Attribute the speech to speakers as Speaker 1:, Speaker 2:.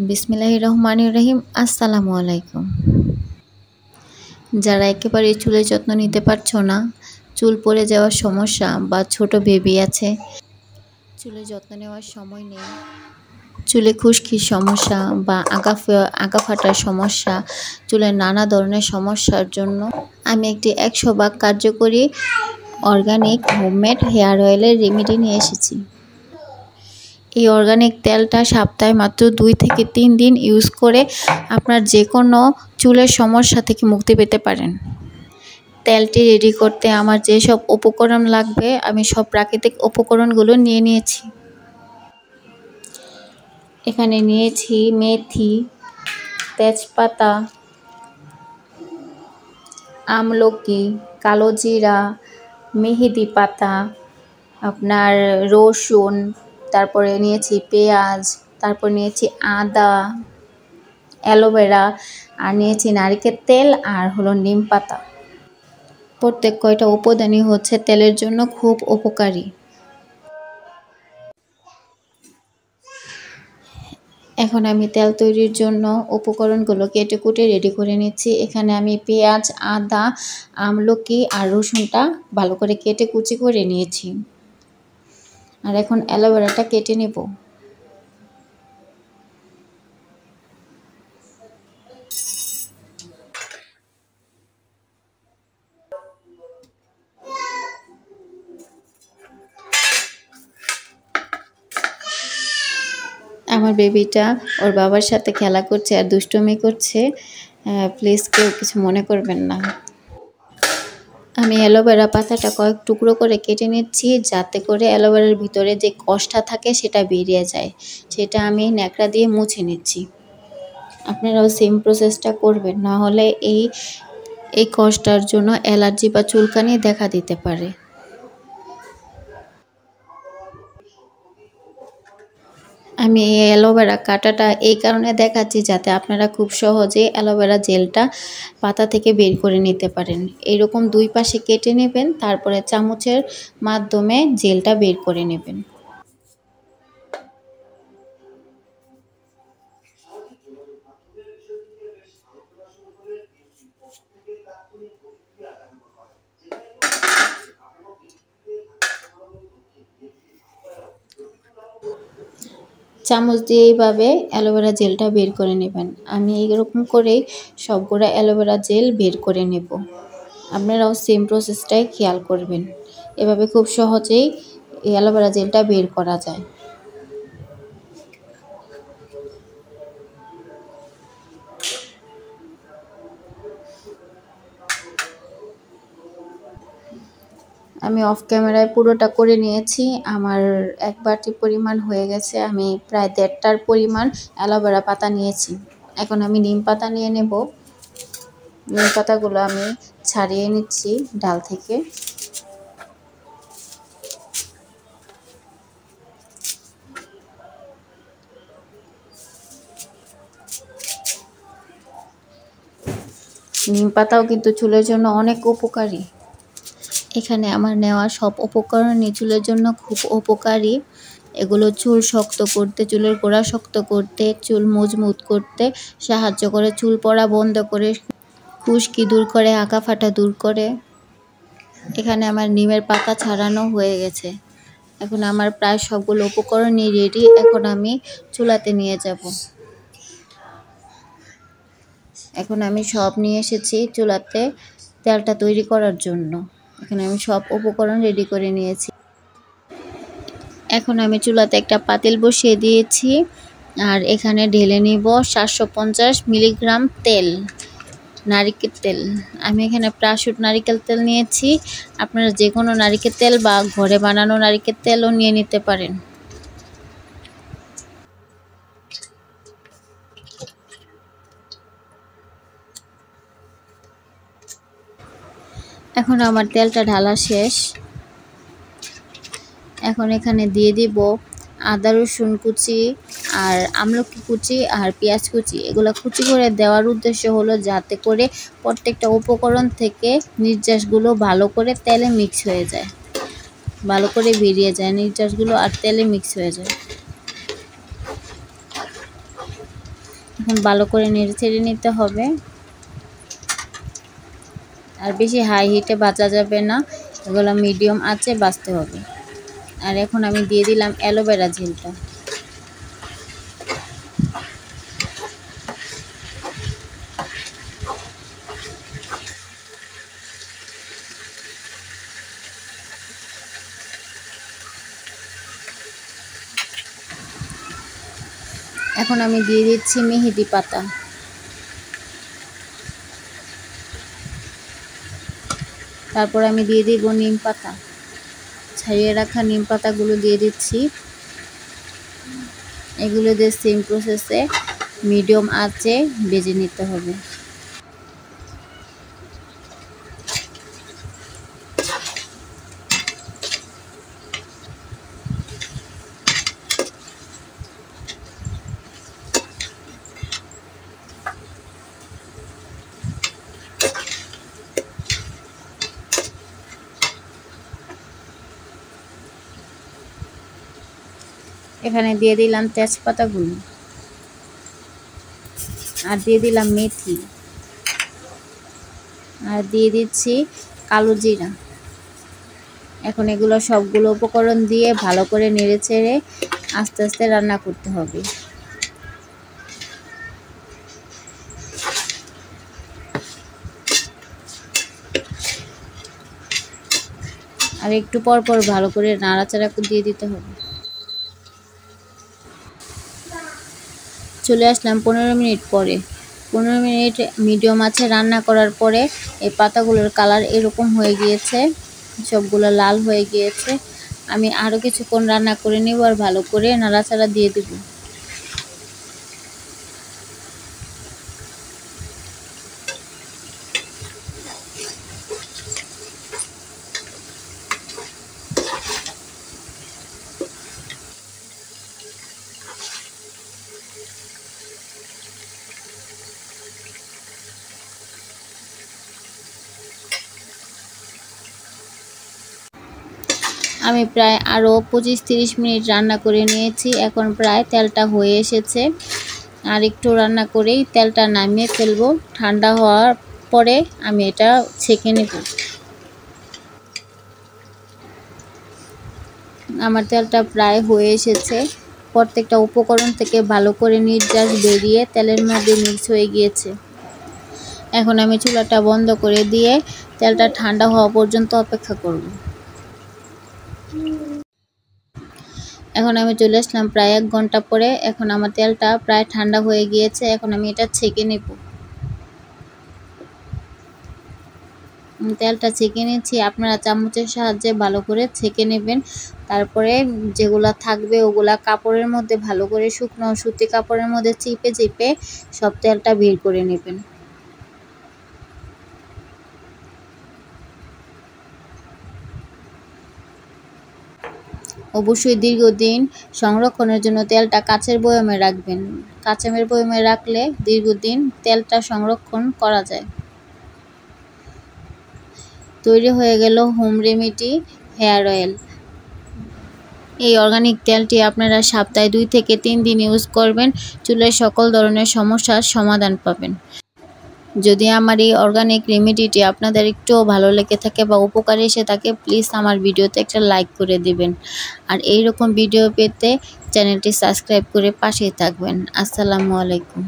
Speaker 1: বিসমিল্লাহির রহমানির রহিম। আসসালামু আলাইকুম। যারা একেবারে চুলের যত্ন নিতে পারছো না, চুল পড়ে যাওয়ার সমস্যা বা ছোট বেবি আছে, চুলের যত্ন নেওয়ার সময় নেই, চুলে খুশকির সমস্যা বা আগা ফাটার সমস্যা, চুলের নানা ধরনের সমস্যার জন্য আমি একটি 100 ভাগ কার্যকরী অর্গানিক হোমমেড হেয়ার অয়েলের রেমেডি নিয়ে এসেছি। এই অর্গানিক তেলটা সপ্তাহে মাত্র 2 থেকে 3 দিন ইউজ করে আপনার যে কোনো চুলের সমস্যা থেকে মুক্তি পেতে পারেন। তেলটি রেডি করতে আমার যেসব উপকরণ লাগবে আমি সব প্রাকৃতিক উপকরণগুলো নিয়ে নিয়েছি। এখানে নিয়েছি মেথি, তেজপাতা, আমলকি, কালো জিরা, মেহেদি পাতা, আপনার রসুন, তারপরে নিয়েছি পেঁয়াজ, তারপর নিয়েছি আদা, অ্যালোভেরা, আর নিয়েছি নারকেল তেল আর হলো নিম পাতা। প্রত্যেক কয়টা উপাদানই হচ্ছে তেলের জন্য খুব উপকারী। এখন আমি তেল তৈরির জন্য উপকরণগুলো কেটে কুটে রেডি করে নিচ্ছি। এখানে আমি পেঁয়াজ, আদা, আমলকি আর রসুনটা ভালো করে কেটে কুচি করে নিয়েছি। আর এখন অ্যালোভেরাটা কেটে নেব। আমার বেবিটা ওর বাবার সাথে খেলা করছে আর দুষ্টুমি করছে, প্লিজ কেউ কিছু মনে করবেন না। আমি অ্যালোভেরা পাতাটা কয়েক টুকরো করে কেটে নিচ্ছি, যাতে করে অ্যালোভেরার ভিতরে যে কষটা থাকে সেটা বেরিয়ে যায়। সেটা আমি ন্যাকড়া দিয়ে মুছে নিচ্ছি। আপনারাও সেম প্রসেসটা করবেন, না হলে এই কষটার জন্য অ্যালার্জি বা চুলকানি দেখা দিতে পারে। আমি এই অ্যালোভেরা কাটাটা এই কারণে দেখাচ্ছি যাতে আপনারা খুব সহজে অ্যালোভেরা জেলটা পাতা থেকে বের করে নিতে পারেন। এইরকম 2 পাশে কেটে নেবেন, তারপরে চামচের মাধ্যমে জেলটা বের করে নেবেন। চামচ দিয়ে এইভাবে অ্যালোভেরা জেলটা বের করে নেবেন। আমি এইরকম করেই সবগুলো অ্যালোভেরা জেল বের করে নেব। আপনারাও সেম প্রসেসটাই খেয়াল করবেন। এভাবে খুব সহজেই এই অ্যালোভেরা জেলটা বের করা যায়। আমি অফ ক্যামেরায় পুরোটা করে নিয়েছি। আমার 1 বাটি পরিমাণ হয়ে গেছে। আমি প্রায় 1.5টার পরিমাণ অ্যালোভেরা পাতা নিয়েছি। এখন আমি নিম পাতা নিয়ে নেব। নিম পাতাগুলো আমি ছাড়িয়ে নিচ্ছি ডাল থেকে। নিম পাতাও কিন্তু চুলের জন্য অনেক উপকারী। এখানে আমার নেওয়া সব উপকরণই চুলের জন্য খুব উপকারী। এগুলো চুল শক্ত করতে, চুলের গোড়া শক্ত করতে, চুল মজবুত করতে সাহায্য করে, চুল পড়া বন্ধ করে, খুশকি দূর করে, আঁকা ফাটা দূর করে। এখানে আমার নিমের পাতা ছাড়ানো হয়ে গেছে। এখন আমার প্রায় সবগুলো উপকরণই রেডি। এখন আমি চুলাতে নিয়ে যাব। এখন আমি সব নিয়ে এসেছি চুলাতে তেলটা তৈরি করার জন্য। এখানে আমি সব উপকরণ রেডি করে নিয়েছি। এখন আমি চুলাতে একটা পাতিল বসিয়ে দিয়েছি আর এখানে ঢেলে নিব 750 মিলিগ্রাম তেল, নারিকেল তেল। আমি এখানে প্রাশুট নারিকেল তেল নিয়েছি। আপনারা যে কোনো নারিকেল তেল বা ঘরে বানানো নারিকেল তেলও নিয়ে নিতে পারেন। এখন আমার তেলটা ঢালা শেষ। এখন এখানে দিয়ে দিব আদা রসুন কুচি আর আমলকি কুচি আর পেঁয়াজ কুচি। এগুলো কুচি করে দেওয়ার উদ্দেশ্য হলো যাতে করে প্রত্যেকটা উপকরণ থেকে নির্যাসগুলো ভালো করে তেলে মিক্স হয়ে যায়, ভালো করে বেরিয়ে যায় নির্যাসগুলো আর তেলে মিক্স হয়ে যায়। এখন ভালো করে নেড়ে ছেড়ে নিতে হবে, আর বেশি হাই হিটে ভাজা যাবে না, এগুলো মিডিয়াম আঁচে ভাজতে হবে। আর এখন আমি দিয়ে দিলাম অ্যালোভেরা জেলটা। এখন আমি দিয়ে দিচ্ছি মেহেদি পাতা, তারপর আমি দিয়ে দিব নিম পাতা, ছাড়িয়ে রাখা নিম পাতাগুলো দিয়ে দিচ্ছি। এগুলো দিয়ে সেম প্রসেসে মিডিয়াম আঁচে ভেজে নিতে হবে। এখানে দিয়ে দিলাম তেজপাতাগুলো, আর দিয়ে দিলাম মেথি, আর দিয়ে দিচ্ছি কালো জিরা। এখন এগুলো সবগুলো উপকরণ দিয়ে ভালো করে নেড়ে চেড়ে আস্তে আস্তে রান্না করতে হবে। আর একটু পর পর ভালো করে নাড়াচাড়া দিয়ে দিতে হবে। চলে আসলাম 15 মিনিট পরে। 15 মিনিট মিডিয়াম আঁচে রান্না করার পরে এই পাতাগুলোর কালার এরকম হয়ে গিয়েছে, সবগুলো লাল হয়ে গিয়েছে। আমি আরও কিছুক্ষণ রান্না করে নেব আর ভালো করে নাড়াচাড়া দিয়ে দেব। আমি প্রায় আরও 25-30 মিনিট রান্না করে নিয়েছি। এখন প্রায় তেলটা হয়ে এসেছে। আর একটু রান্না করেই তেলটা নামিয়ে ফেলবো। ঠান্ডা হওয়ার পরে আমি এটা ছেঁকে নেব। আমার তেলটা প্রায় হয়ে এসেছে। প্রত্যেকটা উপকরণ থেকে ভালো করে নির্যাস বেরিয়ে তেলের মধ্যে মিক্স হয়ে গিয়েছে। এখন আমি চুলাটা বন্ধ করে দিয়ে তেলটা ঠান্ডা হওয়া পর্যন্ত অপেক্ষা করব। এখন আমি চলে আসলাম প্রায় 1 ঘন্টা পরে। এখন আমার তেলটা প্রায় ঠান্ডা হয়ে গিয়েছে। এখন আমি এটা ছেঁকে নেব। তেলটা ছেঁকে নিচ্ছি। আপনারা চামচের সাহায্যে ভালো করে ছেঁকে নেবেন। তারপরে যেগুলা থাকবে ওগুলা কাপড়ের মধ্যে ভালো করে শুকনো সুতি কাপড়ের মধ্যে চিপে চিপে সব তেলটা বের করে নেবেন। অবশ্যই দীর্ঘদিন সংরক্ষণের জন্য তেলটা কাচের বয়ামে রাখবেন। কাচের বয়ামে রাখলে দীর্ঘদিন তেলটা সংরক্ষণ করা যায়। তৈরি হয়ে গেল হোম রেমেডি হেয়ার অয়েল। এই অর্গানিক তেলটি আপনারা সপ্তাহে 2 থেকে 3 দিন ইউজ করবেন, চুলের সকল ধরনের সমস্যার সমাধান পাবেন। যদি আমার এই অর্গানিক রেমেডিটি আপনাদের একটুও ভালো লেগে থাকে বা উপকারে এসে থাকে, প্লিজ আমার ভিডিওতে একটা লাইক করে দিবেন। আর এইরকম ভিডিও পেতে চ্যানেলটি সাবস্ক্রাইব করে পাশেই থাকবেন। আসসালামু আলাইকুম।